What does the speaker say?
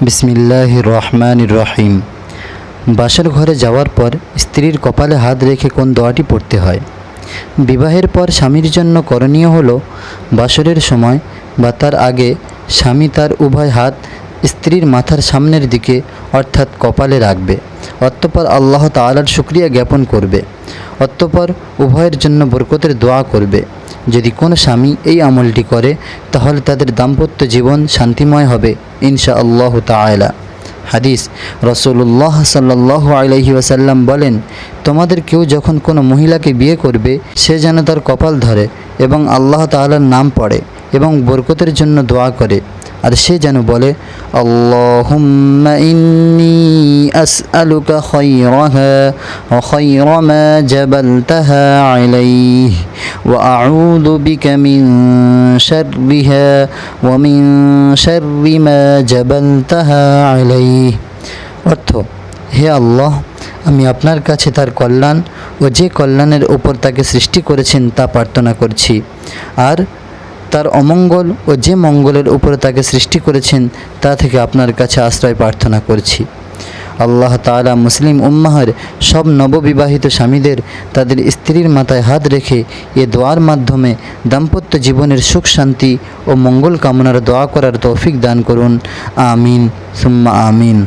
বিসমিল্লাহির রহমানির রহিম। বাসর ঘরে যাওয়ার পর স্ত্রীর কপালে হাত রেখে কোন দোয়াটি পড়তে হয়? বিবাহের পর স্বামীর জন্য করণীয় হলো বাসরের সময় বা তার আগে স্বামী তার উভয় হাত স্ত্রীর মাথার সামনের দিকে অর্থাৎ কপালে রাখবে। অতঃপর আল্লাহ তাআলার শুকরিয়া জ্ঞাপন করবে। অতঃপর উভয়ের জন্য বরকতের দোয়া করবে। যদি কোনো স্বামী এই আমলটি করে তাহলে তাদের দাম্পত্য জীবন শান্তিময় হবে ইনশাআল্লাহু তাআলা। হাদিস, রাসূলুল্লাহ সাল্লাল্লাহু আলাইহি ওয়াসাল্লাম বলেন, তোমাদের কেউ যখন কোনো মহিলাকে বিয়ে করবে সে যেন তার কপাল ধরে এবং আল্লাহ তাআলার নাম পড়ে এবং বরকতের জন্য দোয়া করে। আর সে যেন বলে, আল্লাহুম্মা ইন্নী আসআলুকা খায়রাহা ওয়া খায়রা মা জাবালতাহা আলাইহি ওয়া আউযু বিকা মিন শাররিহা ওয়া মিন শাররি মা জাবালতাহা আলাইহি। অর্থ, হে আল্লাহ, আমি আপনার কাছে তার কল্যাণ ও যে কল্যাণের উপর তাকে সৃষ্টি করেছেন তা প্রার্থনা করছি, আর তার অমঙ্গল ও যে মঙ্গলের উপরে তাকে সৃষ্টি করেছেন তা থেকে আপনার কাছে আশ্রয় প্রার্থনা করছি। আল্লাহ তাআলা মুসলিম উম্মাহের সব নববিবাহিত স্বামীদের তাদের স্ত্রীর মাথায় হাত রেখে এ দোয়ার মাধ্যমে দাম্পত্য জীবনের সুখ শান্তি ও মঙ্গল কামনার দোয়া করার তৌফিক দান করুন। আমিন সুম্মা আমিন।